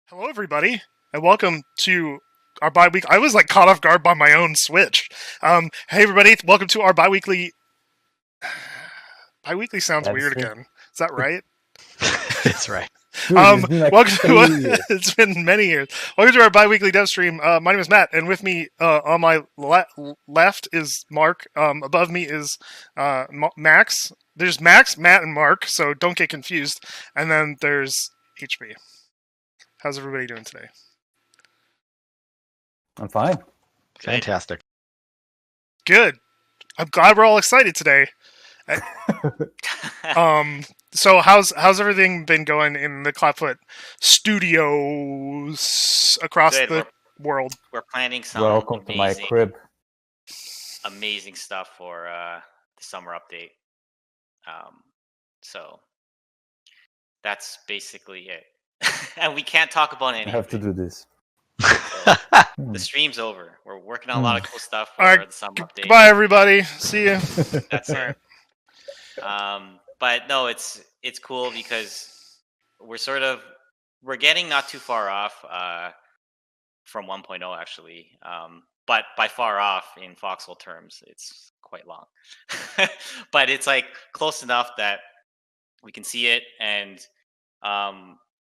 Hello, everybody, and welcome to our bi-week. I was like caught off guard by my own switch. Hey, everybody, welcome to our bi-weekly. Bi-weekly sounds That's weird it. again. Is that right? That's right. Dude, it's been like Welcome 3 to. years. It's been many years. Welcome to our bi-weekly dev stream. My name is Matt, and with me on my left is Mark. Above me is Max. There's Max, Matt, and Mark, so don't get confused. And then there's HB. How's everybody doing today? I'm fine. Fantastic. Good. I'm glad we're all excited today. So how's everything been going in the Clapfoot studios across Good. the world? We're planning some Welcome to my crib. amazing stuff for the summer update. So that's basically it. And we can't talk about I anything. have to do this. So the stream's over. We're working on a lot of cool stuff for All right. the summer update. Goodbye, everybody. See you. That's All it. But no, it's cool because we're getting not too far off from 1.0 actually. But by far off in Foxhole terms, it's quite long. But it's like close enough that we can see it. And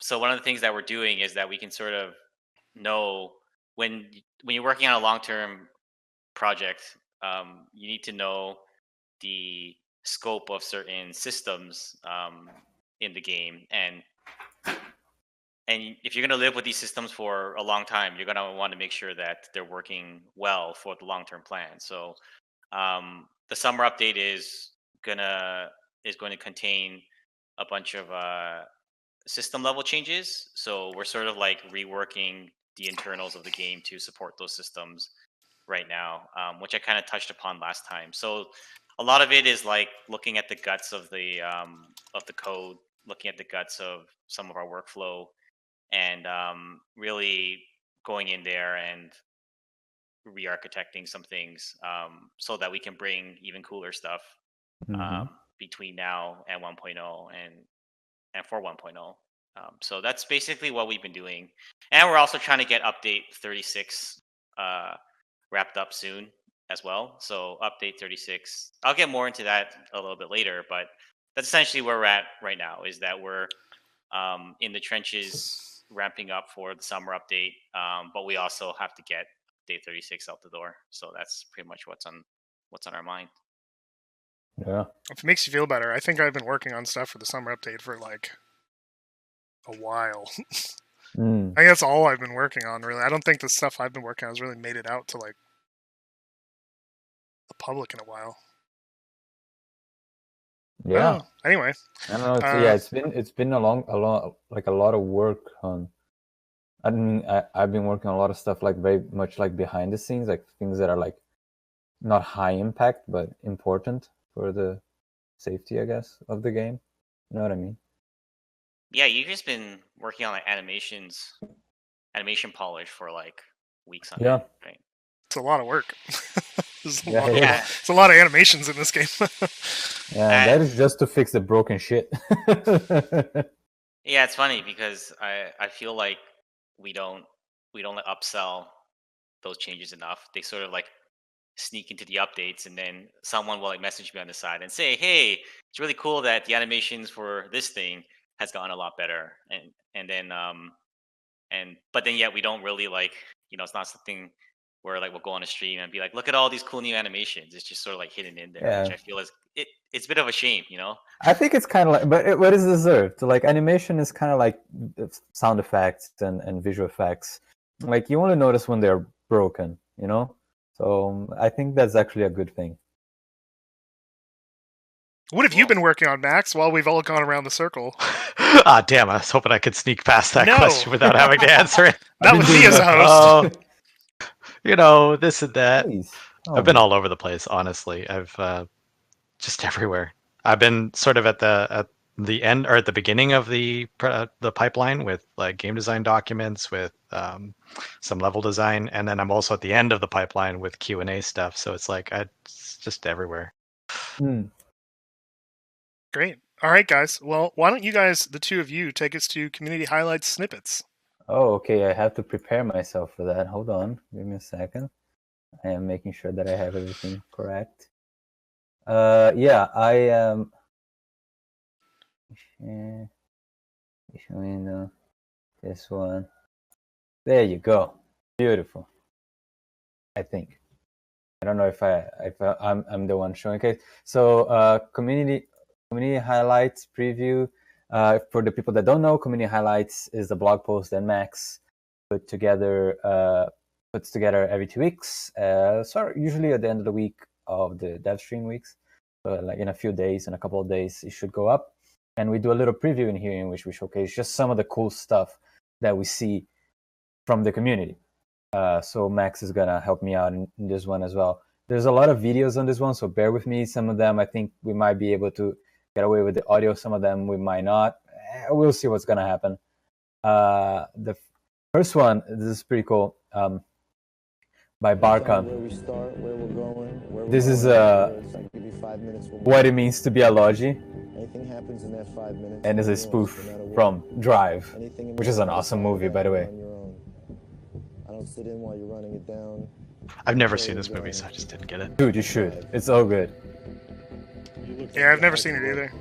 so one of the things that we're doing is that we can sort of know when you're working on a long-term project, you need to know the scope of certain systems in the game, and if you're going to live with these systems for a long time, you're going to want to make sure that they're working well for the long-term plan. So the summer update is going to contain a bunch of system level changes. So we're sort of like reworking the internals of the game to support those systems right now, which I kind of touched upon last time. So a lot of it is like looking at the guts of the code, looking at the guts of some of our workflow, and really going in there and re-architecting some things so that we can bring even cooler stuff between now and 1.0 and for 1.0. So that's basically what we've been doing, and we're also trying to get update 36 wrapped up soon as well. So update 36, I'll get more into that a little bit later, but that's essentially where we're at right now, is that we're in the trenches ramping up for the summer update, but we also have to get update 36 out the door. So that's pretty much what's on our mind. Yeah. If it makes you feel better, I think I've been working on stuff for the summer update for like a while. I think that's all I've been working on, really. I don't think the stuff I've been working on has really made it out to like the public in a while. Yeah. Oh, anyway, I don't know. It's been a lot of work on. I mean, I've been working on a lot of stuff like very much like behind the scenes, like things that are like not high impact but important for the safety, I guess, of the game. You know what I mean? Yeah, you've just been working on like animation polish for like weeks on end, right? It's a lot of work. It's a lot of animations in this game. Yeah, that is just to fix the broken shit. Yeah, it's funny because I feel like we don't upsell those changes enough. They sort of like sneak into the updates, and then someone will like message me on the side and say, "Hey, it's really cool that the animations for this thing has gotten a lot better." But then yet we don't really like, it's not something where like we'll go on a stream and be like, look at all these cool new animations. It's just sort of like hidden in there, which I feel is it's a bit of a shame, I think it's kind of like, but what is deserved? So like animation is kind of like sound effects and visual effects. Like you only notice when they're broken, So I think that's actually a good thing. What have you been working on, Max, while we've all gone around the circle? Damn, I was hoping I could sneak past that question without having to answer it. Not with me as a host. This and that. I've been all over the place, honestly. I've just everywhere. I've been sort of at the end or at the beginning of the pipeline with like game design documents, with some level design, and then I'm also at the end of the pipeline with Q&A stuff. So it's like it's just everywhere. Great. All right, guys. Well, why don't you guys, the two of you, take us to community highlights snippets? Oh, okay. I have to prepare myself for that. Hold on. Give me a second. I am making sure that I have everything correct. Yeah, I am. Showing this one. There you go. Beautiful. I think. I don't know if I'm the one showing it. So community highlights preview. For the people that don't know, community highlights is the blog post that Max puts together every 2 weeks. So usually at the end of the week of the Devstream weeks, like in a few days, in a couple of days, it should go up. And we do a little preview in here in which we showcase just some of the cool stuff that we see from the community. So Max is gonna help me out in this one as well. There's a lot of videos on this one, so bear with me. Some of them I think we might be able to get away with the audio. Some of them we might not. We'll see what's gonna happen. The first one, this is pretty cool. By Barca. This is what it means to be a Logi. And is a spoof from Drive, which is an awesome movie, by the way. Sit in while you're running it down. I've never seen this movie, so I just didn't get it. Dude, you should. It's so good. Yeah, I've never seen it either.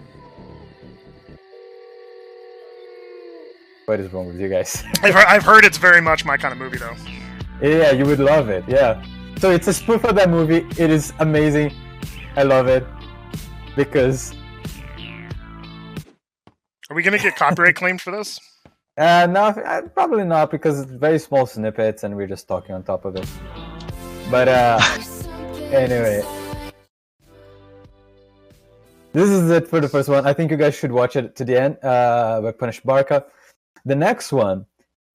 What is wrong with you guys? I've heard it's very much my kind of movie, though. Yeah, you would love it. Yeah. So it's a spoof of that movie. It is amazing. I love it because. Are we gonna get copyright claimed for this? No, probably not, because it's very small snippets and we're just talking on top of it. But anyway, this is it for the first one. I think you guys should watch it to the end. By Punish Barca. The next one,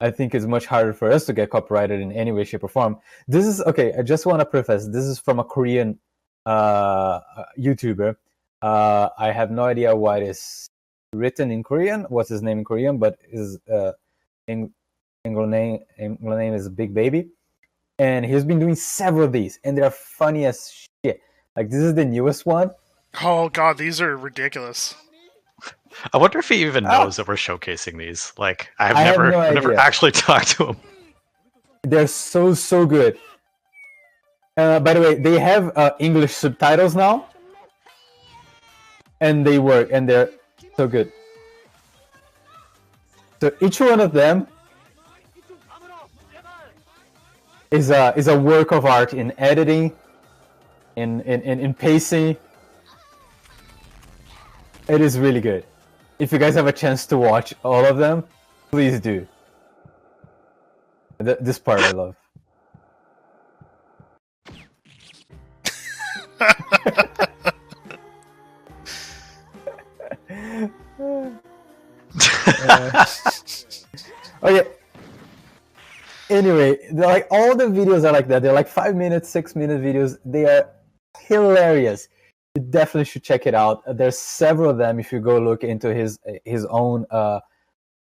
I think, is much harder for us to get copyrighted in any way, shape, or form. This is okay. I just want to preface. This is from a Korean YouTuber. I have no idea why it is written in Korean. What's his name in Korean? But his English name is Big Baby, and he's been doing several of these, and they're funny as shit. Like, this is the newest one. Oh god, these are ridiculous. I wonder if he even knows that we're showcasing these. Like, I've never actually talked to him. They're so good. By the way, they have English subtitles now, and they work, and they're so good. So each one of them is a work of art in editing, in pacing. It is really good. If you guys have a chance to watch all of them, please do. This part I love. Okay. Anyway, like, all the videos are like that. They're like 5 minutes, 6 minute videos. They are hilarious. You definitely should check it out. There's several of them if you go look into his own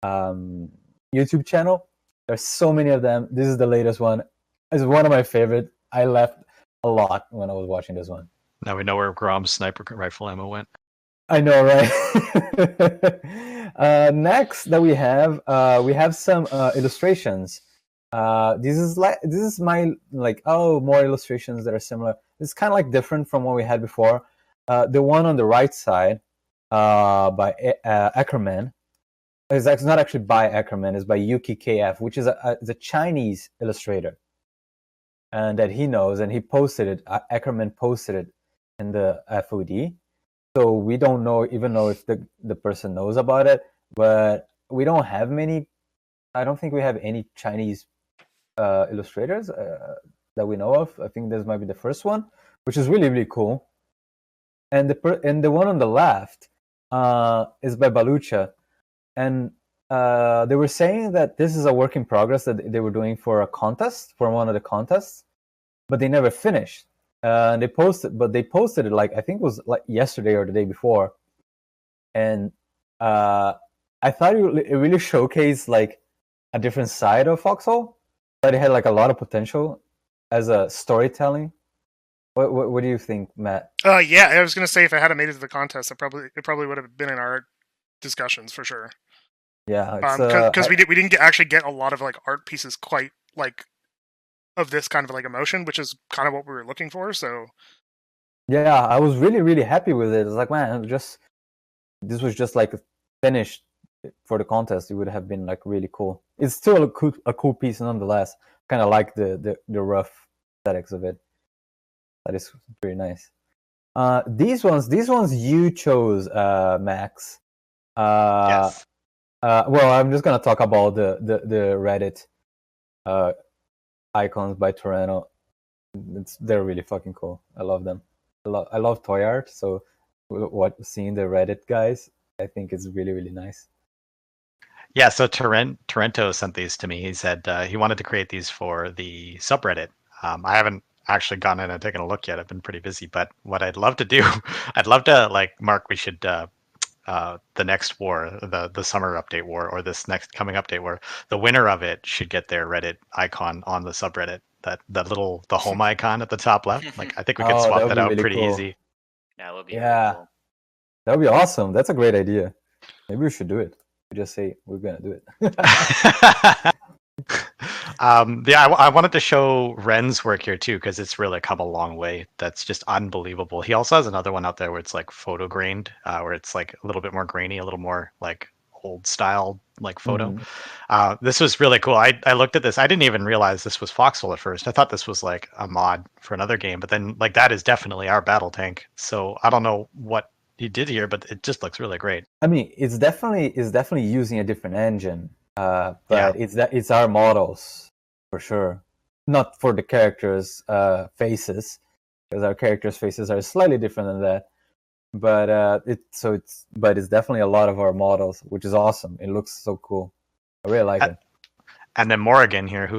YouTube channel. There's so many of them. This is the latest one. It's one of my favorite. I laughed a lot when I was watching this one. Now we know where Grom's sniper rifle ammo went. I know, right? Next that we have some illustrations. This is my more illustrations that are similar. It's kind of like different from what we had before. The one on the right side by Ackerman. It's not actually by Ackerman. It's by Yuki KF, which is a Chinese illustrator, and that he knows, and he posted it. Ackerman posted it in the FOD. So we don't even know if the person knows about it, but we don't have many. I don't think we have any Chinese illustrators that we know of. I think this might be the first one, which is really, really cool. And the one on the left is by Balucha, and they were saying that this is a work in progress that they were doing for a contest, for one of the contests, but they never finished. They posted it, like, I think it was like yesterday or the day before, and I thought it really showcased like a different side of Foxhole, but it had like a lot of potential as a storytelling. What do you think, Matt? Yeah, I was gonna say if I had made it to the contest, it probably would have been in our discussions for sure. Yeah, because we didn't actually get a lot of like art pieces quite like of this kind of like emotion, which is kind of what we were looking for. So yeah, I was really happy with it. It's like, man, this was just like finished for the contest. It would have been like really cool. It's still a cool piece nonetheless. Kind of like the rough aesthetics of it. That is pretty nice. These ones you chose, Max. Yes. Well, I'm just gonna talk about the Reddit icons by Torreno. They're really fucking cool. I love them. I love toy art, so seeing the Reddit guys, I think is really nice. Yeah, so Torrento sent these to me. He said he wanted to create these for the subreddit. I haven't actually gone in and taken a look yet. I've been pretty busy, but what I'd love to do, I'd love to, like, Mark, we should the next war, the summer update war, or this next coming update war, the winner of it should get their Reddit icon on the subreddit. The home icon at the top left. Like, I think we could swap that out really pretty cool. easy. That would be really cool. That would be awesome. That's a great idea. Maybe we should do it. We just say we're gonna do it. Yeah, I wanted to show Ren's work here too, because it's really come a long way. That's just unbelievable. He also has another one out there where it's like photo grained, where it's like a little bit more grainy, a little more like old style like photo. This was really cool. I looked at this. I didn't even realize this was Foxhole at first. I thought this was like a mod for another game, but then like that is definitely our battle tank. So I don't know what he did here, but it just looks really great. I mean, it's definitely using a different engine, but it's our models for sure. Not for the characters' faces, because our characters' faces are slightly different than that. But it's definitely a lot of our models, which is awesome. It looks so cool. I really like it. And then Morrigan here, who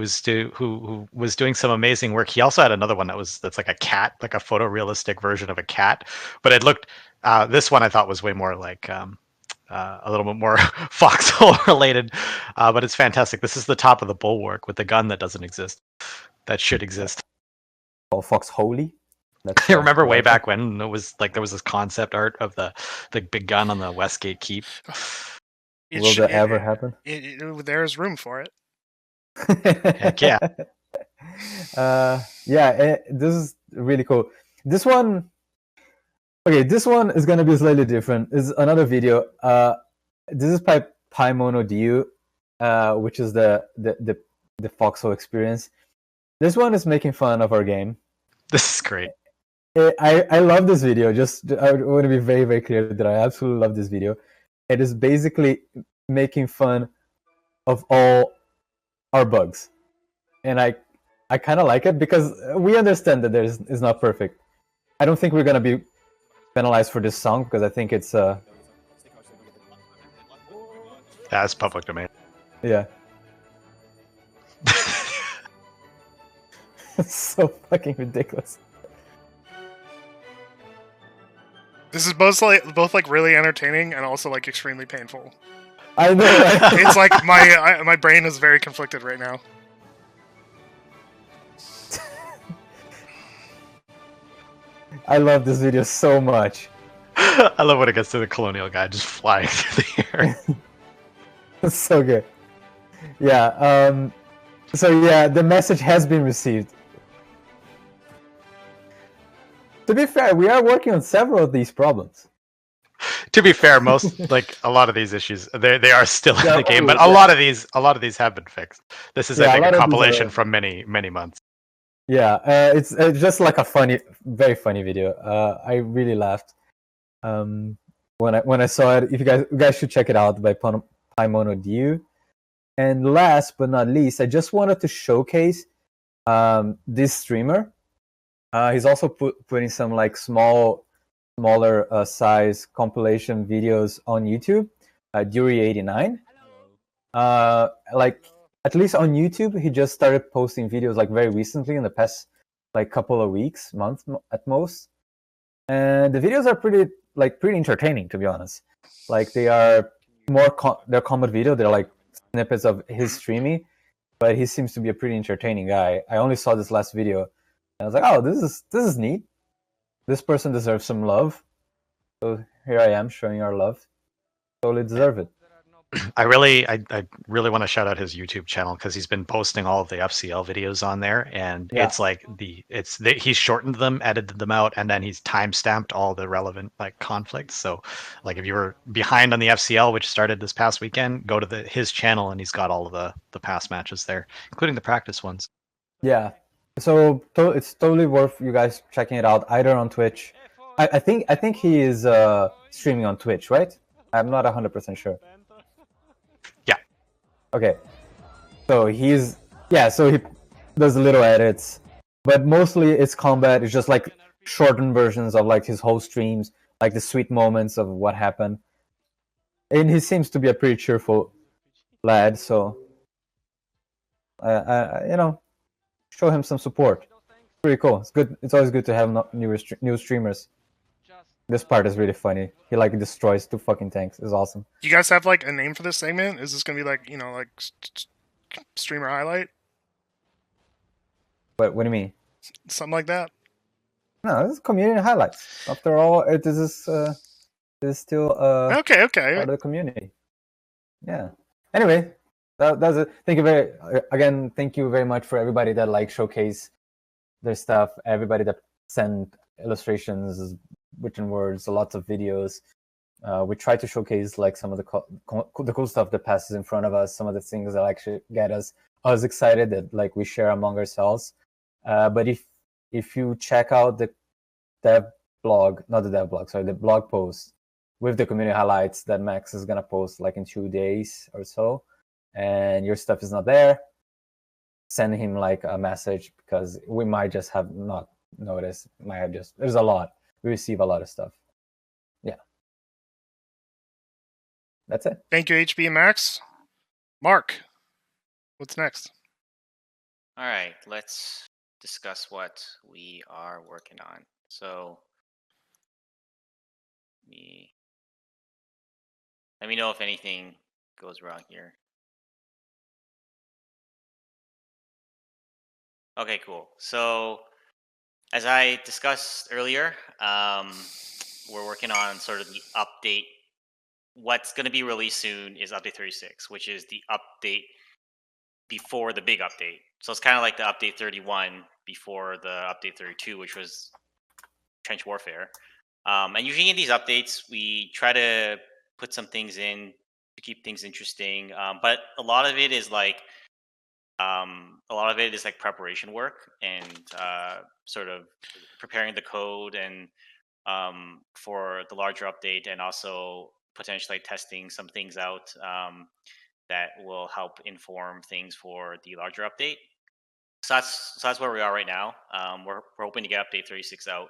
was doing some amazing work. He also had another one that's like a cat, like a photorealistic version of a cat. But it looked this one I thought was way more like a little bit more Foxhole related. But it's fantastic. This is the top of the Bulwark with the gun that doesn't exist. That should exist. Oh, Foxhole. I remember way back when it was like there was this concept art of the big gun on the Westgate Keep. Will that ever happen? There's room for it. Heck yeah. This is really cool. This one is gonna be slightly different. It's another video. This is by Paimono Diu, which is the Foxhole experience. This one is making fun of our game. This is great. I love this video. I want to be very clear that I absolutely love this video. It is basically making fun of all our bugs, and I kind of like it because we understand that it's not perfect. I don't think we're gonna be penalized for this song because I think it's it's public domain. Yeah. It's so fucking ridiculous. This is both like really entertaining and also like extremely painful. I know. Right? It's like my brain is very conflicted right now. I love this video so much. I love when it gets to the colonial guy just flying through the air. It's so good. Yeah. So yeah, the message has been received. To be fair, we are working on several of these problems. To be fair, a lot of these issues they are still in the game, but a lot of these have been fixed. This is I think a compilation from many months. Yeah, it's just like a very funny video. I really laughed when I saw it. If you guys should check it out by Paimono Diu. And last but not least, I just wanted to showcase this streamer. He's also putting some like smaller size compilation videos on YouTube. Dury89. Like at least on YouTube, he just started posting videos like very recently in the past like couple of weeks, months at most. And the videos are pretty entertaining, to be honest. Like they are they're combat video. They're like snippets of his streaming, but he seems to be a pretty entertaining guy. I only saw this last video, and I was like, oh, this is neat. This person deserves some love. So here I am showing our love. Totally deserve it. I really want to shout out his YouTube channel because he's been posting all of the FCL videos on there, and Yeah. it's like he's shortened them, edited them out, and then he's time stamped all the relevant like conflicts. So, like if you were behind on the FCL, which started this past weekend, go to his channel, and he's got all of the past matches there, including the practice ones. Yeah. So it's totally worth you guys checking it out either on Twitch. I think he is streaming on Twitch, right? I'm not 100% sure. Yeah. Okay. So so he does little edits, but mostly it's combat. It's just like shortened versions of like his whole streams, like the sweet moments of what happened. And he seems to be a pretty cheerful lad, so show him some support. Pretty cool. It's good. It's always good to have new streamers. This part is really funny. He like destroys 2 fucking tanks. It's awesome. Do you guys have like a name for this segment? Is this gonna be like like streamer highlight? What do you mean? Something like that? No, this is community highlights. After all, this is still Okay. part of the community. Yeah. Anyway, that's it. Thank you very much for everybody that like showcase their stuff. Everybody that sent illustrations, written words, lots of videos. We try to showcase like some of the cool stuff that passes in front of us, some of the things that actually get us excited that like we share among ourselves. But if you check out the the blog post with the community highlights that Max is gonna post like in 2 days or so, and your stuff is not there, send him like a message because we might just have not noticed. There's a lot. We receive a lot of stuff. Yeah. That's it. Thank you, HB and Max. Mark, what's next? All right, let's discuss what we are working on. So let me know if anything goes wrong here. Okay, cool. So as I discussed earlier, we're working on sort of the update. What's going to be released soon is update 36, which is the update before the big update. So it's kind of like the update 31 before the update 32, which was trench warfare. And usually in these updates, we try to put some things in to keep things interesting. But a lot of it is like preparation work and sort of preparing the code and for the larger update, and also potentially testing some things out that will help inform things for the larger update. So that's where we are right now. We're hoping to get update 36 out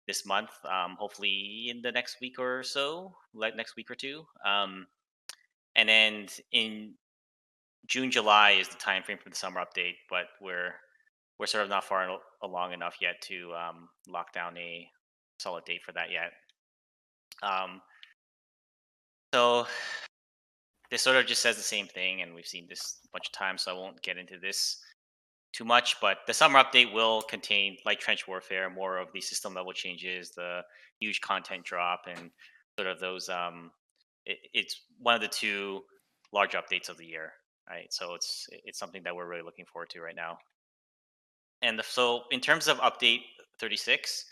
this month, hopefully in the next week or so, like next week or two. And then in June, July is the time frame for the summer update, but we're sort of not far along enough yet to lock down a solid date for that yet. So this sort of just says the same thing, and we've seen this a bunch of times, so I won't get into this too much. But the summer update will contain, like trench warfare, more of the system level changes, the huge content drop, and sort of those. It's one of the 2 large updates of the year, right? So it's something that we're really looking forward to right now. And so in terms of update 36,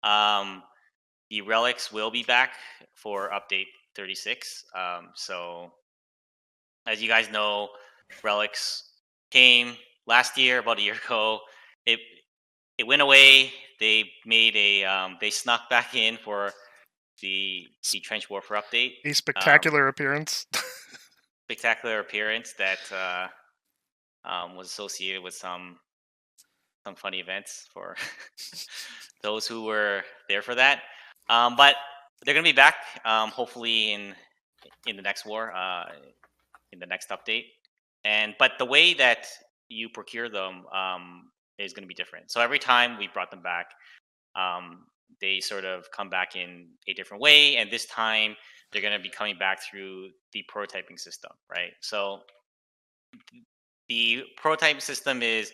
the relics will be back for update 36. So as you guys know, relics came last year, about a year ago. It went away. They made they snuck back in for the trench warfare update. A spectacular appearance. Spectacular appearance that was associated with some funny events for those who were there for that. But they're gonna be back, hopefully in the next war, in the next update. But the way that you procure them is going to be different. So every time we brought them back, they sort of come back in a different way, and this time they're going to be coming back through the prototyping system, right? So the prototyping system is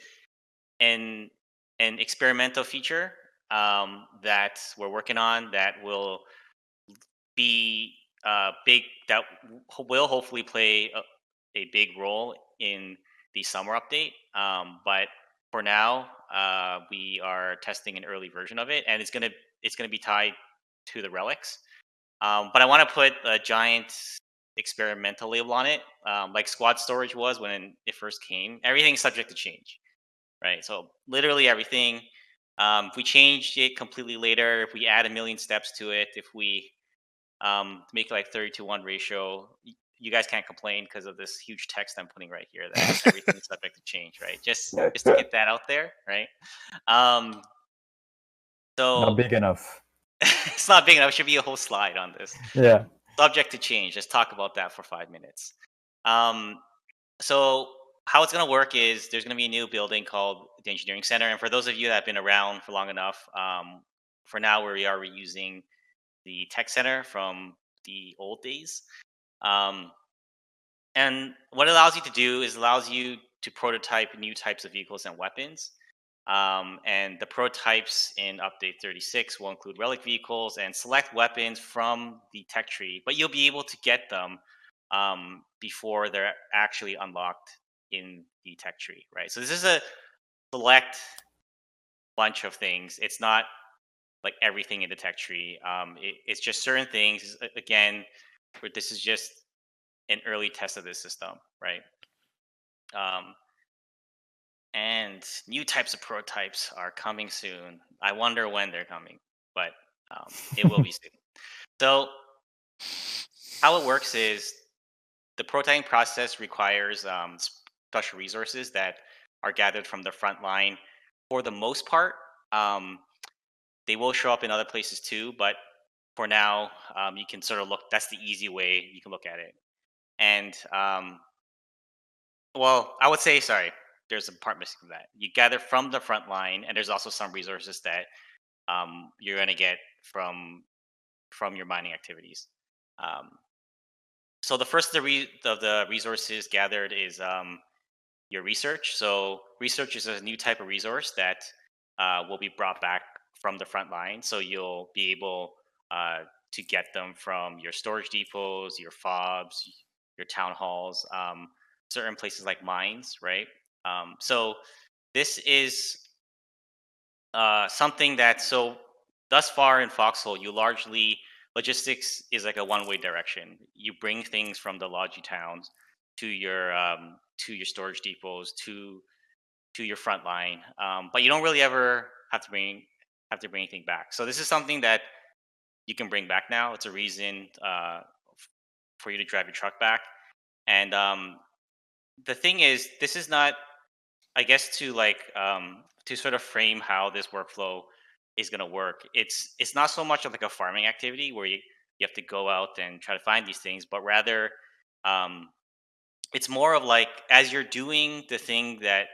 an experimental feature that we're working on that will be will hopefully play a big role in the summer update. But for now, we are testing an early version of it, and it's gonna be tied to the relics. But I want to put a giant experimental label on it, like squad storage was when it first came. Everything's subject to change, right? So literally everything. If we change it completely later, if we add a million steps to it, if we make it like 30-to-1 ratio, you guys can't complain because of this huge text I'm putting right here that everything's subject to change, right? Just to get that out there, right? So not big enough. it's not big enough. It should be a whole slide on this. Yeah. Subject to change. Let's talk about that for 5 minutes. So how it's going to work is there's going to be a new building called the Engineering Center. And for those of you that have been around for long enough, for now we are reusing the Tech Center from the old days. And what it allows you to do is allows you to prototype new types of vehicles and weapons. And the prototypes in Update 36 will include relic vehicles and select weapons from the tech tree, but you'll be able to get them before they're actually unlocked in the tech tree, right? So this is a select bunch of things. It's not like everything in the tech tree. It's just certain things. Again, this is just an early test of this system, right? And new types of prototypes are coming soon. I wonder when they're coming, but it will be soon. So how it works is the prototyping process requires special resources that are gathered from the front line. For the most part, they will show up in other places too, but for now, you can sort of look. That's the easy way you can look at it. And well, I would say, sorry, there's a part missing from that. You gather from the front line, and there's also some resources that you're going to get from your mining activities. So the first of the resources gathered is your research. So research is a new type of resource that will be brought back from the front line. So you'll be able to get them from your storage depots, your fobs, your town halls, certain places like mines, right? So this is something that, so thus far in Foxhole, you largely, logistics is like a one-way direction. You bring things from the Logi towns to your storage depots, to your front line, but you don't really ever have to bring anything back. So this is something that you can bring back now. It's a reason for you to drive your truck back. And the thing is, this is not, I guess, to sort of frame how this workflow is going to work. It's not so much of like a farming activity where you have to go out and try to find these things, but rather it's more of like, as you're doing the thing that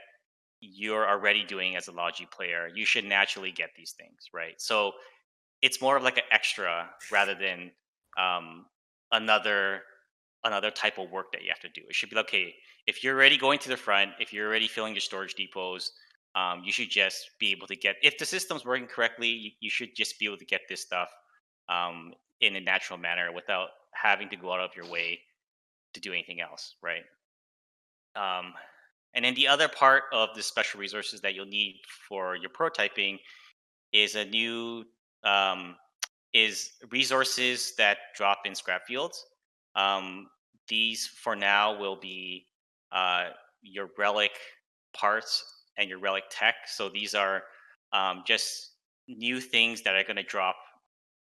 you're already doing as a Logi player, you should naturally get these things, right? So it's more of like an extra rather than another type of work that you have to do. It should be like, okay, if you're already going to the front, if you're already filling your storage depots, you should just be able to get, if the system's working correctly, you should just be able to get this stuff in a natural manner without having to go out of your way to do anything else, right? And then the other part of the special resources that you'll need for your prototyping is a new is resources that drop in scrap fields. These for now will be your relic parts and your relic tech. So these are just new things that are going to drop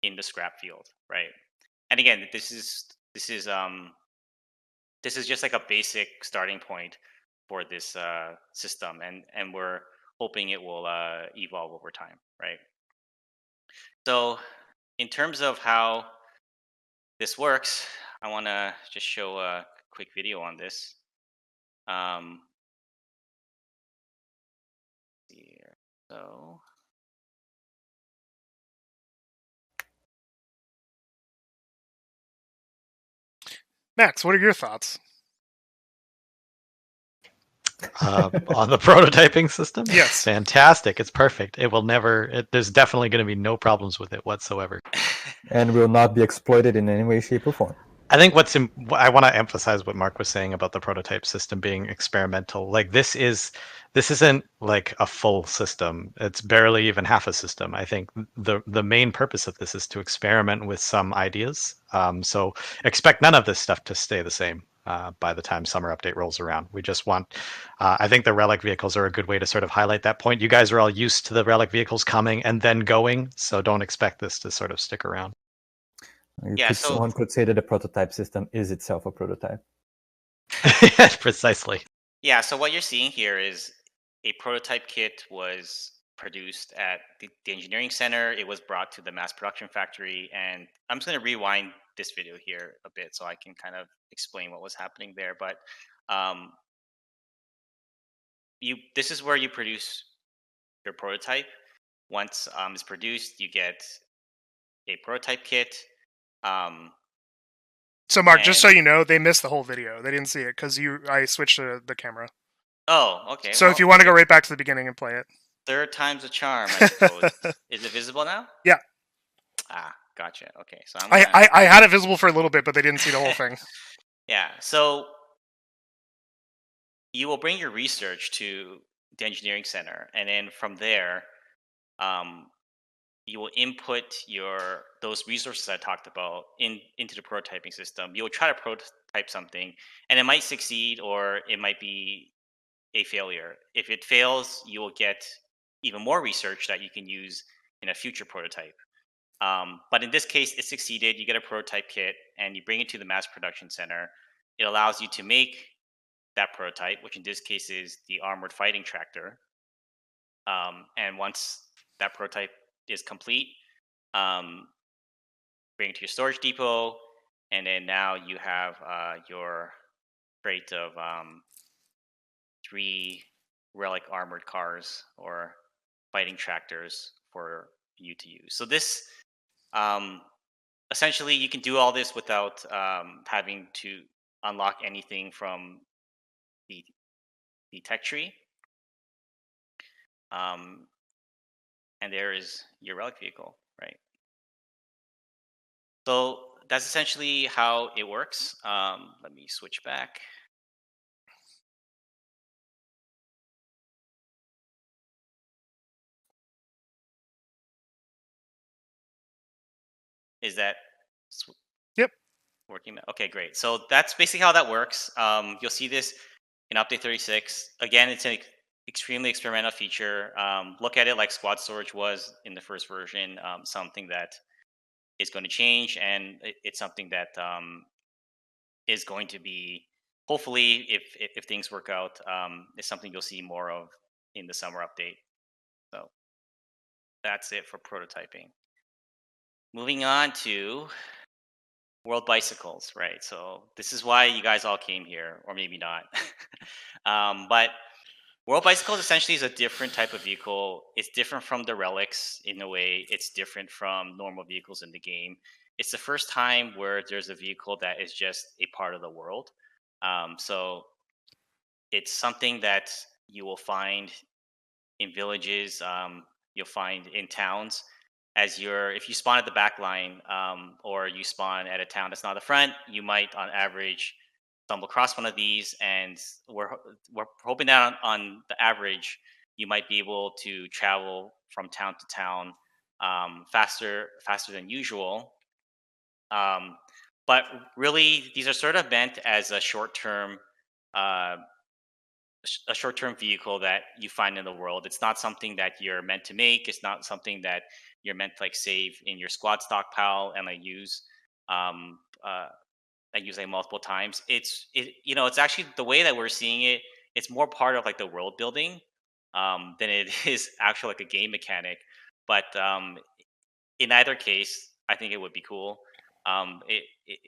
in the scrap field, right? And again, this is just like a basic starting point for this system, and we're hoping it will evolve over time, right? So in terms of how this works, I want to just show a quick video on this. Here, so. Max, what are your thoughts? On the prototyping system? Yes. Fantastic. It's perfect. It will never, there's definitely going to be no problems with it whatsoever. And will not be exploited in any way, shape, or form. I think I want to emphasize what Mark was saying about the prototype system being experimental. Like this isn't like a full system. It's barely even half a system. I think the main purpose of this is to experiment with some ideas. So expect none of this stuff to stay the same by the time summer update rolls around. We just want. I think the relic vehicles are a good way to sort of highlight that point. You guys are all used to the relic vehicles coming and then going, so don't expect this to sort of stick around. One could say that the prototype system is itself a prototype. Precisely. Yeah, so what you're seeing here is a prototype kit was produced at the engineering center. It was brought to the mass production factory, and I'm just going to rewind this video here a bit so I can kind of explain what was happening there. But this is where you produce your prototype. Once it's produced, you get a prototype kit. So Mark, just so you know, they missed the whole video. They didn't see it because I switched the camera. Oh, okay. So if you want to go right back to the beginning and play it. Third time's a charm, I suppose. Is it visible now? Yeah. Ah, gotcha. Okay, so I had it visible for a little bit, but they didn't see the whole thing. Yeah, so you will bring your research to the engineering center, and then from there, you will input those resources I talked about into the prototyping system. You'll try to prototype something, and it might succeed or it might be a failure. If it fails, you will get even more research that you can use in a future prototype. But in this case, it succeeded. You get a prototype kit and you bring it to the mass production center. It allows you to make that prototype, which in this case is the armored fighting tractor. And once that prototype is complete, bring it to your storage depot, and then now you have your crate of 3 relic armored cars or fighting tractors for you to use. So this essentially you can do all this without having to unlock anything from the tech tree. And there is your relic vehicle, right? So that's essentially how it works. Let me switch back. Is that Yep. working? Okay, great. So that's basically how that works. You'll see this in update 36. Again, it's an extremely experimental feature. Look at it like squad storage was in the first version, something that is going to change, and it's something that is going to be, hopefully, if things work out, is something you'll see more of in the summer update. So that's it for prototyping. Moving on to World Bicycles, right? So this is why you guys all came here, or maybe not. But World Bicycles essentially is a different type of vehicle. It's different from the relics in a way. It's different from normal vehicles in the game. It's the first time where there's a vehicle that is just a part of the world. So it's something that you will find in villages. You'll find in towns. If you spawn at the back line, or you spawn at a town that's not the front, you might on average stumble across one of these, and we're hoping that on the average you might be able to travel from town to town faster than usual. But really, these are sort of meant as a short-term vehicle that you find in the world. It's not something that you're meant to make. It's not something that you're meant to like save in your squad stockpile and like use like multiple times. It's actually the way that we're seeing it. It's more part of like the world building than it is actually like a game mechanic. But in either case, I think it would be cool.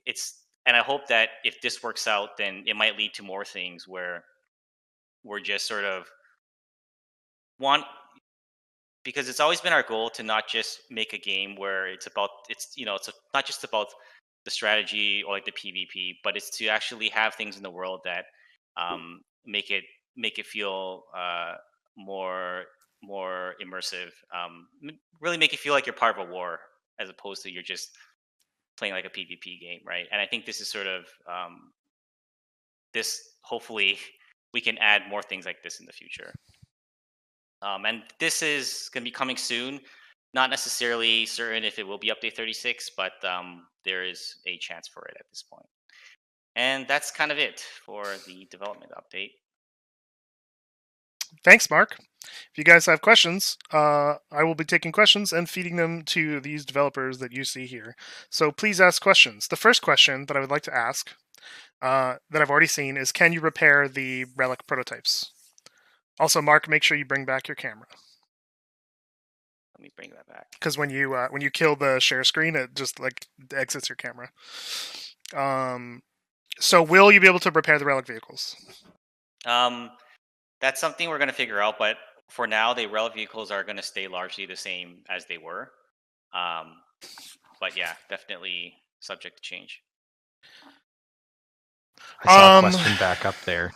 It's and I hope that if this works out, then it might lead to more things where we're just sort of because it's always been our goal to not just make a game where it's not just about the strategy or like the PvP, but it's to actually have things in the world that make it make it feel more immersive. Really make it feel like you're part of a war as opposed to you're just playing like a PvP game, right? And I think this is sort of this. Hopefully, we can add more things like this in the future. And this is going to be coming soon. Not necessarily certain if it will be update 36, but there is a chance for it at this point. And that's kind of it for the development update. Thanks, Mark. If you guys have questions, I will be taking questions and feeding them to these developers that you see here. So please ask questions. The first question that I would like to ask, that I've already seen, is can you repair the relic prototypes? Also, Mark, make sure you bring back your camera. Let me bring that back. Because when you kill the share screen, it just like exits your camera. So will you be able to repair the relic vehicles? That's something we're going to figure out, but for now, the relic vehicles are going to stay largely the same as they were. But yeah, definitely subject to change. I saw a question back up there.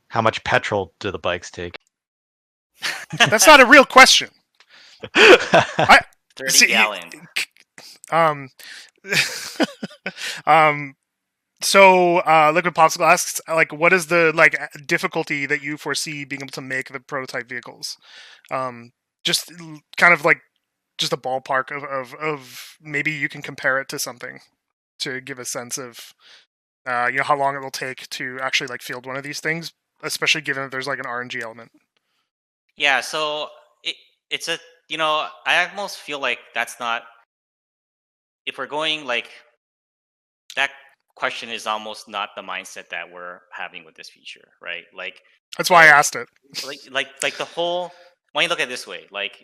How much petrol do the bikes take? That's not a real question. 30 gallons. So Liquid Popsicle asks, like, what is the difficulty that you foresee being able to make the prototype vehicles? Just kind of like just a ballpark of maybe you can compare it to something to give a sense of how long it will take to actually like field one of these things, especially given that there's like an RNG element. Yeah, so it's a I almost feel like that's not, if we're going like that question is almost not the mindset that we're having with this feature, right? Like that's why I asked it. Like the whole, when you look at it this way, like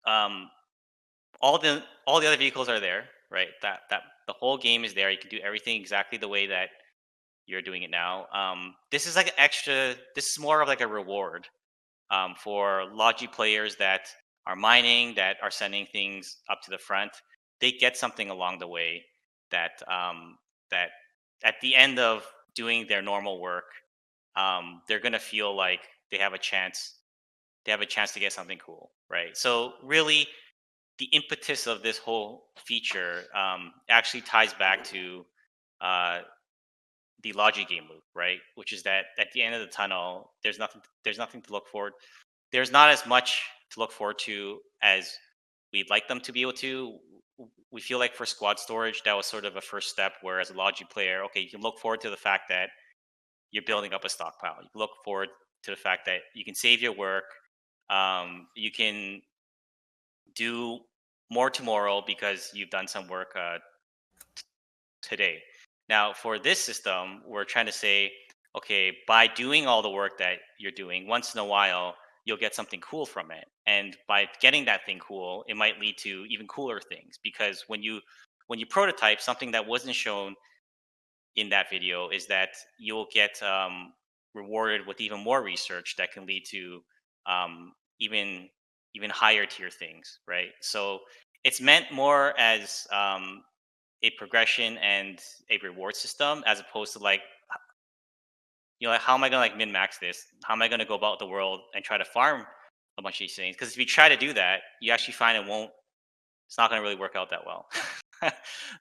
all the other vehicles are there, right? That the whole game is there. You can do everything exactly the way that you're doing it now. This is like an extra. This is more of like a reward for Logi players that are mining, that are sending things up to the front. They get something along the way that that at the end of doing their normal work, they're gonna feel like they have a chance. They have a chance to get something cool, right? So really, the impetus of this whole feature actually ties back to the Logi game loop, right? Which is that at the end of the tunnel, there's nothing to look forward. There's not as much to look forward to as we'd like them to be able to. We feel like for squad storage, that was sort of a first step. Where as a Logi player, okay, you can look forward to the fact that you're building up a stockpile. You can look forward to the fact that you can save your work. You can do more tomorrow because you've done some work today. Now, for this system, we're trying to say, okay, by doing all the work that you're doing, once in a while, you'll get something cool from it. And by getting that thing cool, it might lead to even cooler things. Because when you prototype something that wasn't shown in that video, is that you'll get rewarded with even more research that can lead to even higher tier things, right? So it's meant more as a progression and a reward system, as opposed to like, like how am I gonna like min max this? How am I gonna go about the world and try to farm a bunch of these things? Because if you try to do that, you actually find it's not gonna really work out that well,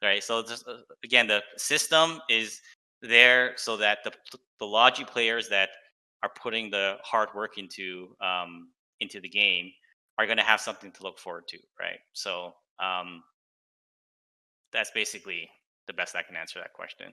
right? So just again, the system is there so that the Logi players that are putting the hard work into the game are going to have something to look forward to, right? So that's basically the best I can answer that question.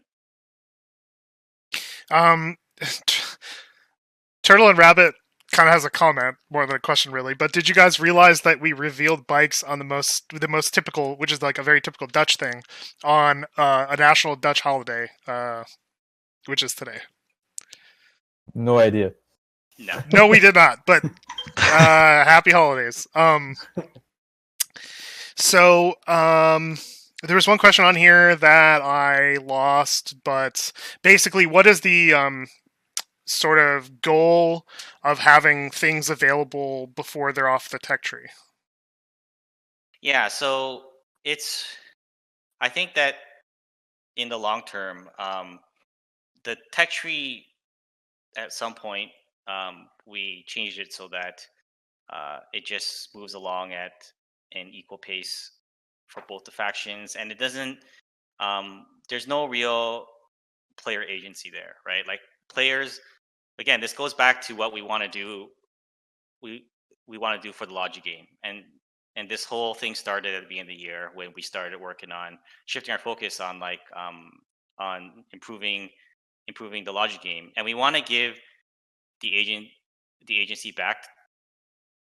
Turtle and Rabbit kind of has a comment more than a question, really. But did you guys realize that we revealed bikes on the most typical, which is like a very typical Dutch thing, on a national Dutch holiday, which is today? No idea. No, we did not. But happy holidays. So there was one question on here that I lost, but basically, what is the sort of goal of having things available before they're off the tech tree? Yeah, so I think that in the long term, the tech tree at some point we changed it so that it just moves along at an equal pace for both the factions, and it doesn't. There's no real player agency there, right? Like players, again, this goes back to what we want to do. We want to do for the Logi game, and this whole thing started at the beginning of the year when we started working on shifting our focus on on improving the Logi game, and we want to give the agency back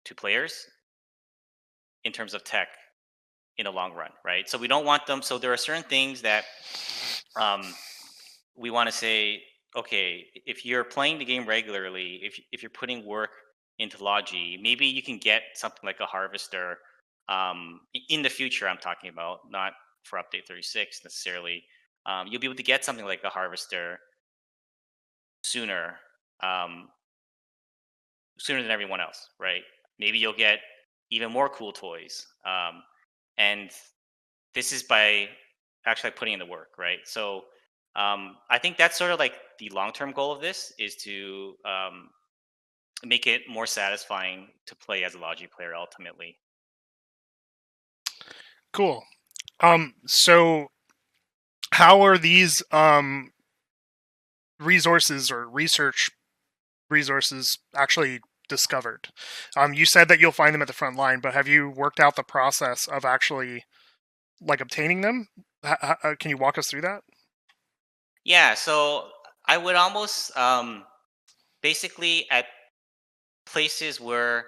to players in terms of tech in the long run, right? So we don't want them. So there are certain things that we want to say, okay, if you're playing the game regularly, if you're putting work into Logi, maybe you can get something like a harvester in the future. I'm talking about, not for update 36 necessarily. You'll be able to get something like a harvester sooner than everyone else, right? Maybe you'll get even more cool toys, and this is by actually putting in the work, right? So I think that's sort of like the long-term goal of this, is to make it more satisfying to play as a Logi player ultimately. Cool. So how are these resources or research resources actually discovered? You said that you'll find them at the front line, but have you worked out the process of actually like obtaining them? Can you walk us through that? Yeah, so I would almost basically at places where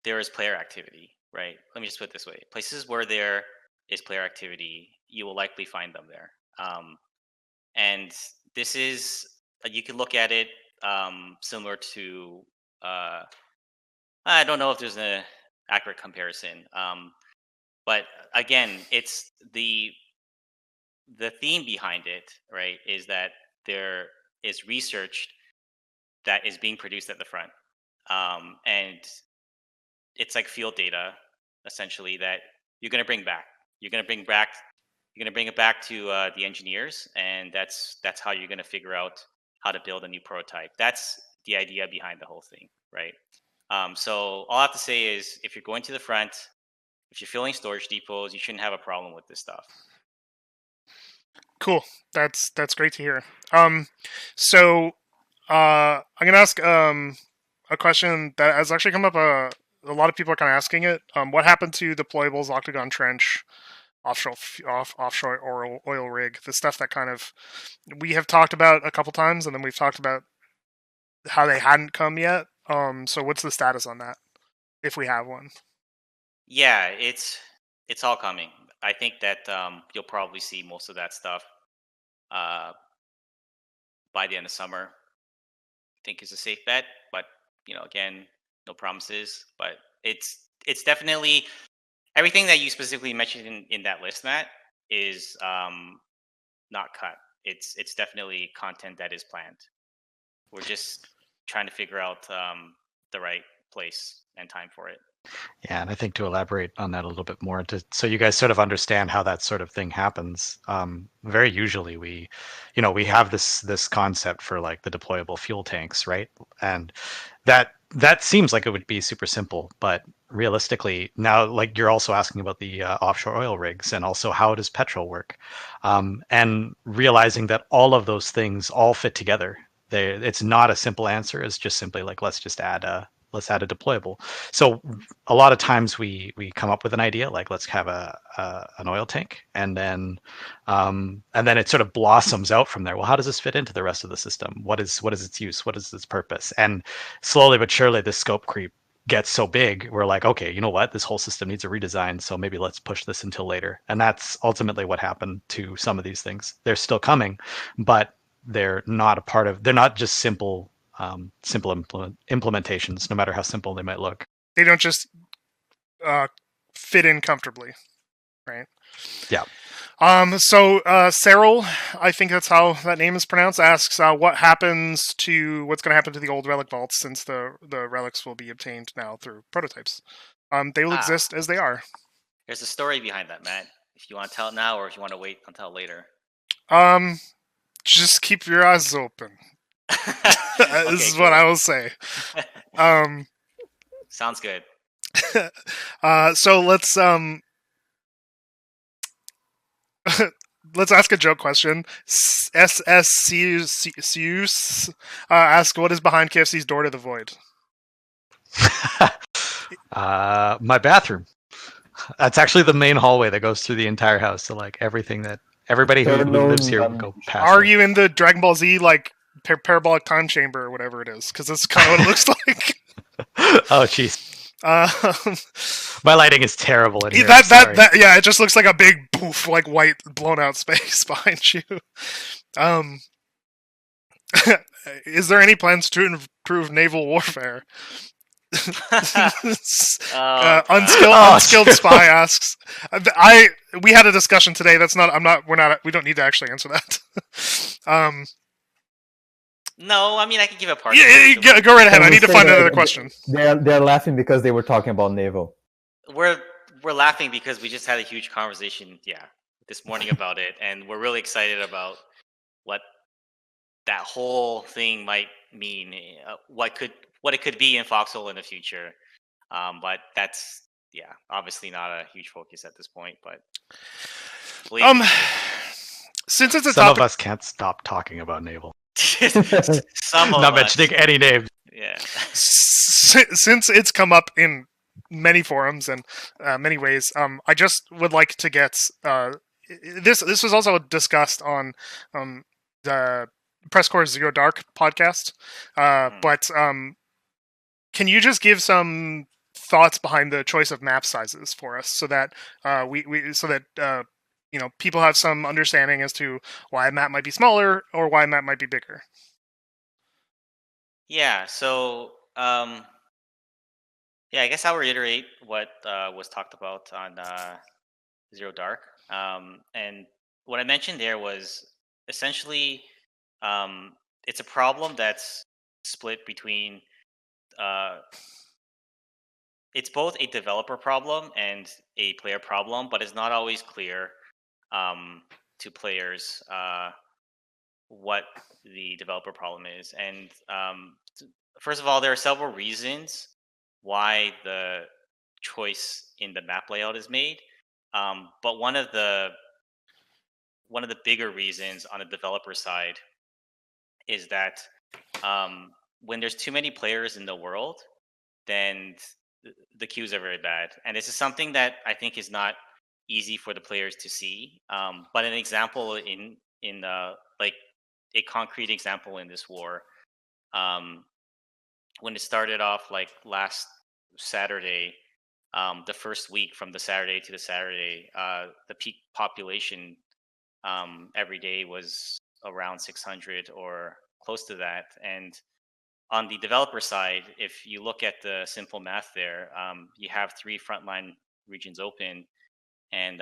there is player activity, right? Let me just put it this way: places where there is player activity, you will likely find them there. And this is, you can look at it similar to I don't know if there's an accurate comparison, but again, it's the theme behind it, right? Is that there is research that is being produced at the front, and it's like field data essentially that you're going to bring back. You're going to bring back. You're going to bring it back to the engineers, and that's how you're going to figure out how to build a new prototype. That's the idea behind the whole thing, right? So all I have to say is, if you're going to the front, if you're filling storage depots, you shouldn't have a problem with this stuff. Cool. That's great to hear. So I'm gonna ask a question that has actually come up. A lot of people are kind of asking it. What happened to deployables, Octagon Trench, offshore oil rig? The stuff that kind of we have talked about a couple times, and then we've talked about how they hadn't come yet. So what's the status on that, if we have one? Yeah, it's all coming. I think that you'll probably see most of that stuff by the end of summer. I think is a safe bet, but again, no promises. But it's definitely everything that you specifically mentioned in that list, Matt, is not cut. It's definitely content that is planned. We're just trying to figure out the right place and time for it. Yeah, and I think to elaborate on that a little bit more, so you guys sort of understand how that sort of thing happens. Very usually, we have this concept for like the deployable fuel tanks, right? And that seems like it would be super simple, but realistically, now like you're also asking about the offshore oil rigs, and also how does petrol work, and realizing that all of those things all fit together. It's not a simple answer. It's just simply like let's add a deployable. So a lot of times we come up with an idea like let's have an oil tank, and then it sort of blossoms out from there. Well, how does this fit into the rest of the system? What is its use? What is its purpose? And slowly but surely, the scope creep gets so big, we're like, okay, you know what? This whole system needs a redesign. So maybe let's push this until later. And that's ultimately what happened to some of these things. They're still coming, but they're not they're not just simple implementations, no matter how simple they might look. They don't just fit in comfortably, right? Yeah. So Cyril, I think that's how that name is pronounced, asks what's going to happen to the old relic vaults, since the relics will be obtained now through prototypes. They will exist as they are. There's a story behind that, Matt. If you want to tell it now, or if you want to wait until later. Just keep your eyes open. This is what I will say. Sounds good. So let's let's ask a joke question. SSCUS ask, what is behind KFC's door to the void? My bathroom. That's actually the main hallway that goes through the entire house. So like everything that everybody who lives here would go past. Are you in the Dragon Ball Z like parabolic time chamber or whatever it is? Because that's kind of what it looks like. Oh jeez. My lighting is terrible in here. Yeah, it just looks like a big poof, like white blown out space behind you. Is there any plans to improve naval warfare? Unskilled spy asks. We had a discussion today. We don't need to actually answer that. No, I mean I can give a part. Yeah, go right ahead. I need to find another question. They're laughing because they were talking about naval. We're laughing because we just had a huge conversation, this morning about it, and we're really excited about what that whole thing might mean, what it could be in Foxhole in the future. But that's obviously not a huge focus at this point. But since it's a some topic, of us can't stop talking about naval. Some of not us. mentioning any names. Yeah. Since it's come up in many forums and many ways, I just would like to get this. This was also discussed on the Press Corps Zero Dark podcast. But can you just give some thoughts behind the choice of map sizes for us, so that people have some understanding as to why a map might be smaller or why a map might be bigger? Yeah. So I guess I'll reiterate what was talked about on Zero Dark. And what I mentioned there was essentially it's a problem that's split between it's both a developer problem and a player problem, but it's not always clear to players what the developer problem is. And first of all, there are several reasons why the choice in the map layout is made, but one of the bigger reasons on the developer side is that when there's too many players in the world, then the queues are very bad. And this is something that I think is not easy for the players to see. But an example in like a concrete example in this war, when it started off like last Saturday, the first week from the Saturday to the Saturday, the peak population every day was around 600 or close to that. And on the developer side, if you look at the simple math there, you have 3 frontline regions open, and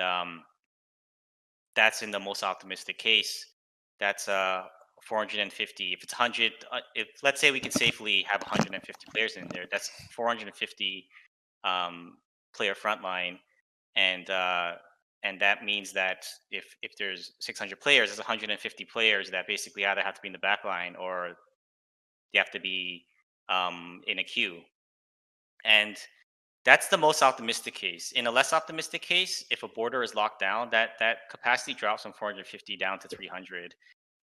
that's in the most optimistic case. That's 450. If it's 100, if let's say we can safely have 150 players in there, that's 450 player frontline, and that means that if there's 600 players, there's 150 players that basically either have to be in the back line or they have to be in a queue. And that's the most optimistic case. In a less optimistic case, if a border is locked down, that capacity drops from 450 down to 300.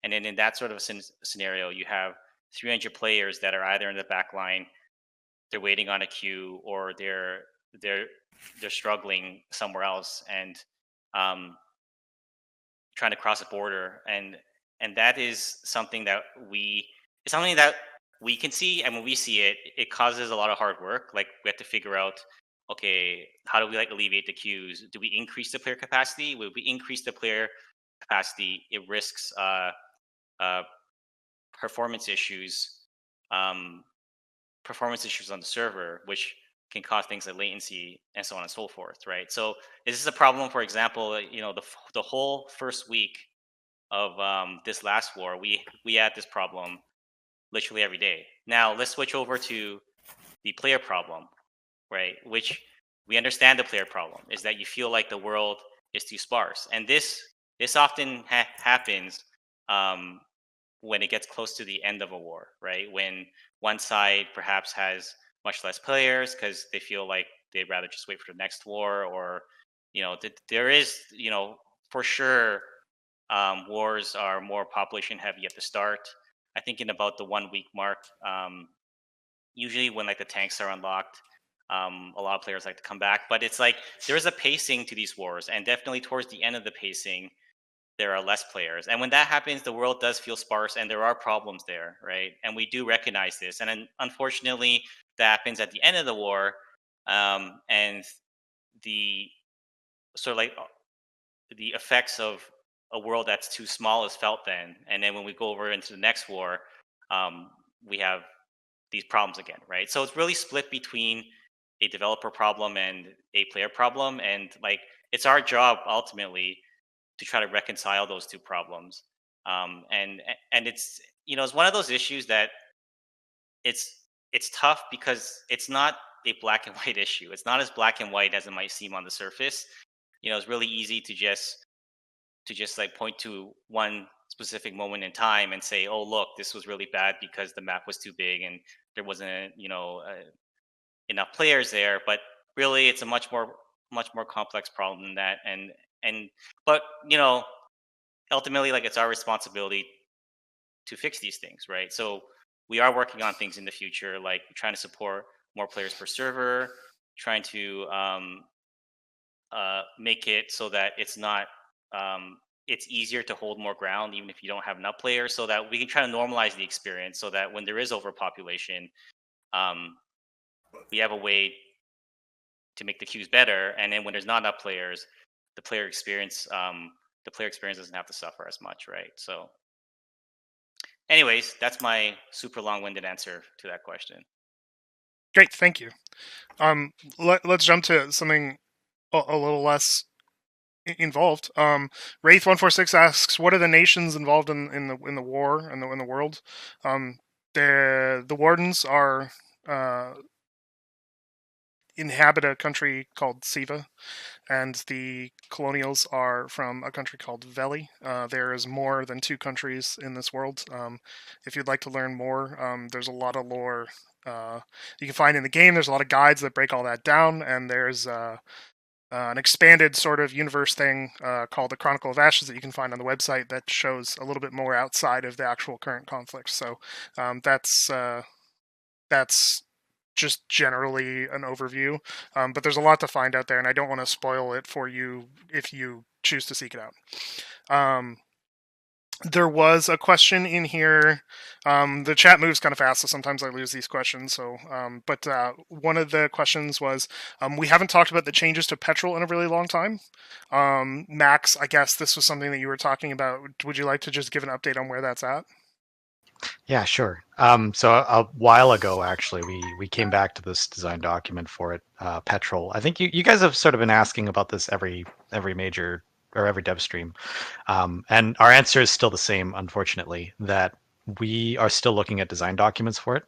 And then in that sort of scenario, you have 300 players that are either in the back line, they're waiting on a queue, or they're struggling somewhere else and trying to cross a border. And that is something that we can see, and when we see it, it causes a lot of hard work. Like, we have to figure out, okay, how do we alleviate the queues? Do we increase the player capacity? When we increase the player capacity, it risks performance issues on the server, which can cause things like latency and so on and so forth, right? So this is a problem. For example, the whole first week of this last war, we had this problem literally every day. Now let's switch over to the player problem, right? Which we understand the player problem is that you feel like the world is too sparse, and this often happens when it gets close to the end of a war, right? When one side perhaps has much less players because they feel like they'd rather just wait for the next war, or there is for sure wars are more population heavy at the start. I think in about the 1 week mark, usually when like the tanks are unlocked, a lot of players like to come back. But it's like there is a pacing to these wars, and definitely towards the end of the pacing, there are less players. And when that happens, the world does feel sparse, and there are problems there, right? And we do recognize this. And then, unfortunately, that happens at the end of the war, and the sort of like the effects of a world that's too small is felt then. And then when we go over into the next war, we have these problems again, right? So it's really split between a developer problem and a player problem, and like it's our job ultimately to try to reconcile those two problems. And it's it's one of those issues that it's tough because it's not a black and white issue. It's not as black and white as it might seem on the surface. It's really easy to just like point to one specific moment in time and say, oh look, this was really bad because the map was too big and there wasn't enough players there. But really it's a much more complex problem than that. But ultimately, like, it's our responsibility to fix these things, right? So we are working on things in the future, like trying to support more players per server, trying to make it so that it's not it's easier to hold more ground even if you don't have enough players, so that we can try to normalize the experience, so that when there is overpopulation, we have a way to make the queues better, and then when there's not enough players, the player experience doesn't have to suffer as much, right? So anyways, that's my super long-winded answer to that question. Great, thank you. Let's jump to something a little less involved. Wraith146 asks, what are the nations involved in the war in the world? The Wardens are inhabit a country called Siva, and the Colonials are from a country called Veli. There is more than 2 countries in this world. If you'd like to learn more, there's a lot of lore you can find in the game. There's a lot of guides that break all that down, and there's an expanded sort of universe thing called the Chronicle of Ashes that you can find on the website that shows a little bit more outside of the actual current conflict. So that's just generally an overview, but there's a lot to find out there, and I don't want to spoil it for you if you choose to seek it out. There was a question in here. The chat moves kind of fast, so sometimes I lose these questions. So, but one of the questions was, we haven't talked about the changes to petrol in a really long time. Max, I guess this was something that you were talking about. Would you like to just give an update on where that's at? Yeah, sure. So a while ago, actually, we came back to this design document for it, petrol. I think you guys have sort of been asking about this every major or every dev stream, and our answer is still the same, unfortunately, that we are still looking at design documents for it.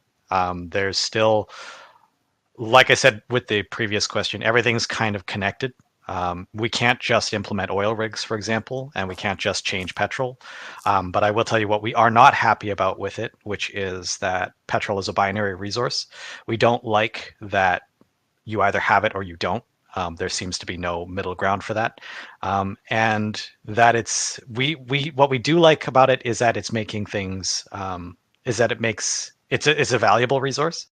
There's still, like I said with the previous question, everything's kind of connected. We can't just implement oil rigs, for example, and we can't just change petrol. But I will tell you what we are not happy about with it, which is that petrol is a binary resource. We don't like that you either have it or you don't. There seems to be no middle ground for that. And that it's, what we do like about it is that it's making things, is that it's a valuable resource.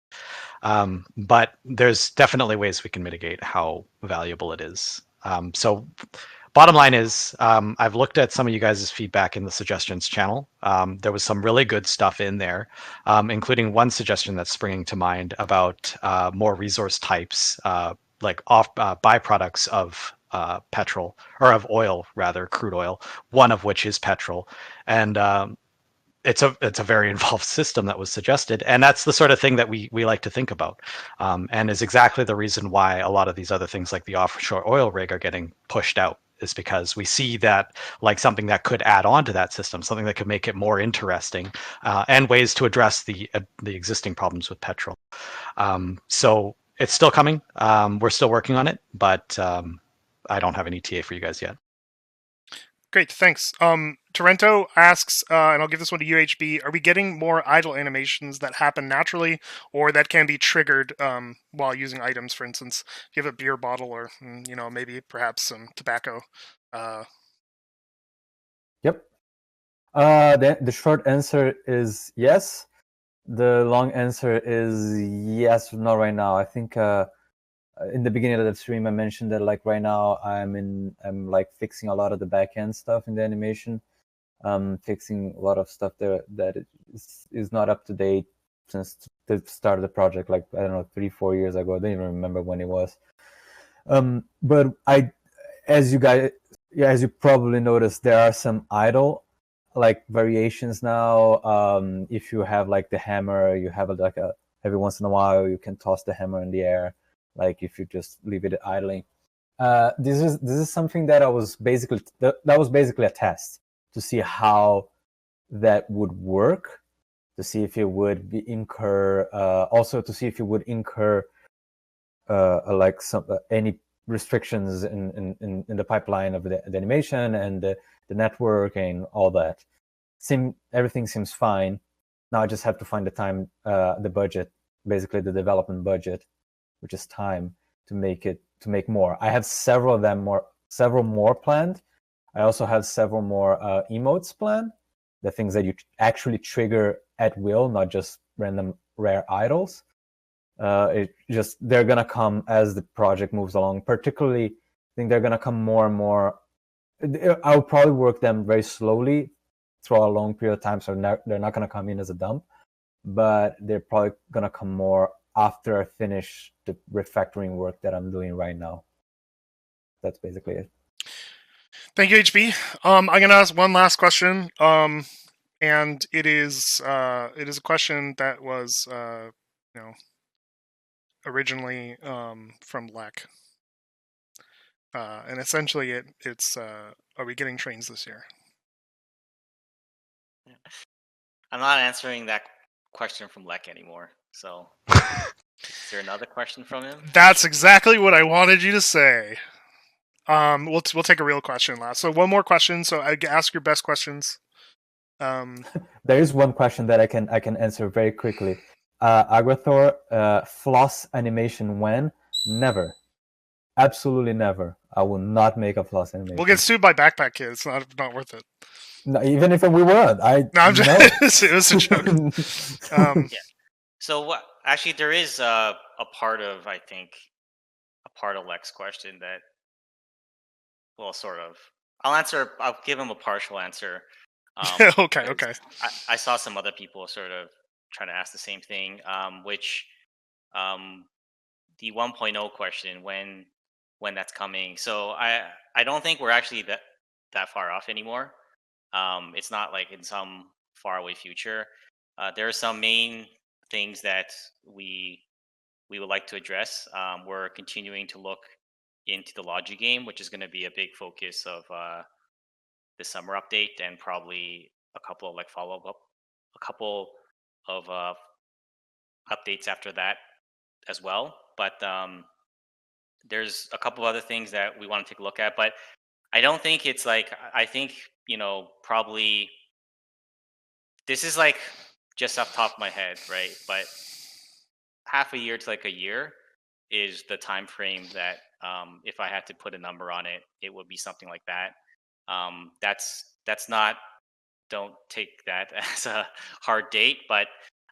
But there's definitely ways we can mitigate how valuable it is. So bottom line is, I've looked at some of you guys' feedback in the suggestions channel. There was some really good stuff in there, including one suggestion that's springing to mind about more resource types, like byproducts of petrol, or of oil rather, crude oil, one of which is petrol. And it's a very involved system that was suggested, and that's the sort of thing that we like to think about, and is exactly the reason why a lot of these other things like the offshore oil rig are getting pushed out, is because we see that like something that could add on to that system, something that could make it more interesting, and ways to address the existing problems with petrol. So it's still coming. We're still working on it, but I don't have an ETA for you guys yet. Great, thanks. Torrento asks, and I'll give this one to UHB, are we getting more idle animations that happen naturally or that can be triggered while using items? For instance, if you have a beer bottle or, maybe perhaps some tobacco. Yep. The short answer is yes. The long answer is yes, not right now. I think in the beginning of the stream I mentioned that like right now I'm like fixing a lot of the back end stuff in the animation. Fixing a lot of stuff there that is not up to date since the start of the project, like I don't know, 3-4 years ago. I don't even remember when it was. But as you probably noticed, there are some idle like variations now. If you have like the hammer, you have like every once in a while you can toss the hammer in the air, like if you just leave it idling. This is something that was basically a test to see how that would work, to see if it would also to see if it would incur like any restrictions in the pipeline of the animation and the network and all that. Everything seems fine. Now I just have to find the time, the budget, basically the development budget, which is time to make more. I have several more planned. I also have several more emotes planned, the things that you actually trigger at will, not just random rare idles. They're gonna come as the project moves along. Particularly, I think they're gonna come more and more. I'll probably work them very slowly through a long period of time, so they're not gonna come in as a dump, but they're probably gonna come more after I finish the refactoring work that I'm doing right now. That's basically it. Thank you, HB. I'm gonna ask one last question, and it is a question that was originally from Lek, and essentially it's are we getting trains this year? I'm not answering that question from Lek anymore. So, is there another question from him? That's exactly what I wanted you to say. We'll take a real question last. So one more question. So I ask your best questions. There is one question that I can answer very quickly. Agrathor, floss animation when? Never. Absolutely never. I will not make a floss animation. We'll get sued by Backpack Kid. It's not worth it. No, even if we were, I'm just. It was a joke. Yeah. So what? Actually, there is a part of Lek's question that, well, sort of. I'll give him a partial answer. Okay. I saw some other people sort of trying to ask the same thing, which the 1.0 question, when that's coming. So I don't think we're actually that far off anymore. It's not like in some faraway future. There are some main things that we would like to address. We're continuing to look into the logic game, which is going to be a big focus of the summer update, and probably a couple of updates after that as well. But there's a couple other things that we want to take a look at, but I don't think it's like, I think, probably this is like just off the top of my head, right? But half a year to like a year is the time frame that if I had to put a number on it, it would be something like that. That's not, don't take that as a hard date, but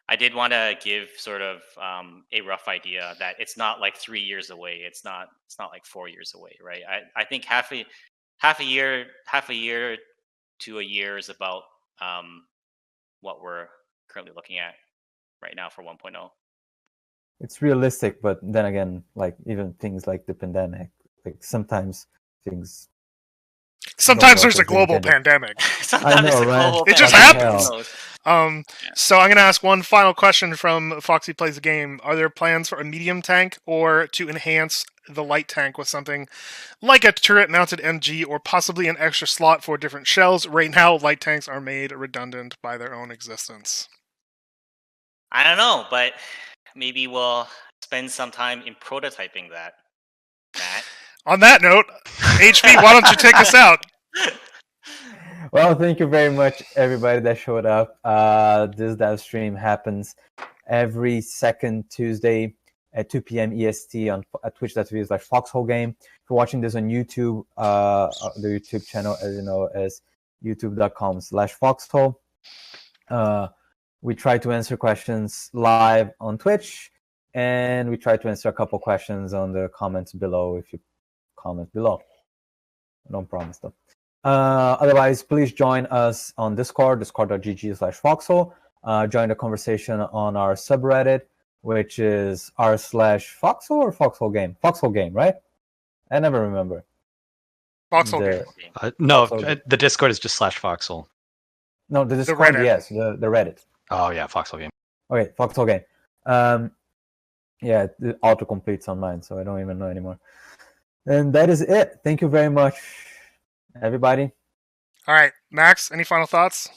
I did want to give sort of a rough idea that it's not like 3 years away. It's not like 4 years away, right? I think half a year to a year is about what we're currently looking at right now for 1.0. It's realistic, but then again, like even things like the pandemic, like sometimes things. Sometimes there's a global pandemic. I know, right? It just happens. So I'm going to ask one final question from Foxy Plays the Game. Are there plans for a medium tank or to enhance the light tank with something like a turret-mounted MG or possibly an extra slot for different shells? Right now, light tanks are made redundant by their own existence. I don't know, but maybe we'll spend some time in prototyping that, Matt. On that note, HB, why don't you take us out? Well, thank you very much, everybody that showed up. This dev stream happens every second Tuesday at 2 p.m. EST on at twitch.tv/Foxhole Game. If you're watching this on YouTube, the YouTube channel, as you know, is youtube.com/Foxhole. We try to answer questions live on Twitch, and we try to answer a couple questions on the comments below if you comment below. I don't promise though. Otherwise, please join us on Discord, discord.gg/Foxhole. Join the conversation on our subreddit, which is r/Foxhole or Foxhole Game? Foxhole Game, right? I never remember. Foxhole Game. No, Foxhole. the Discord is just /Foxhole. No, the Discord, Reddit. yes, the Reddit. Oh yeah, Foxhole Game. Okay, Foxhole Game. Yeah, it auto-completes on mine, so I don't even know anymore. And that is it. Thank you very much, everybody. All right, Max, any final thoughts?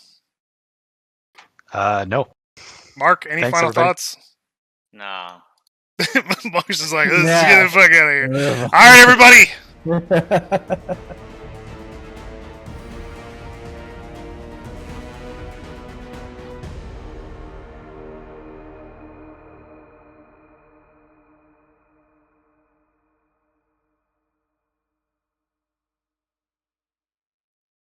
No. Mark, any Thanks, final everybody. thoughts? No. Mark's just like, let's Nah. get the fuck out of here. All right, everybody.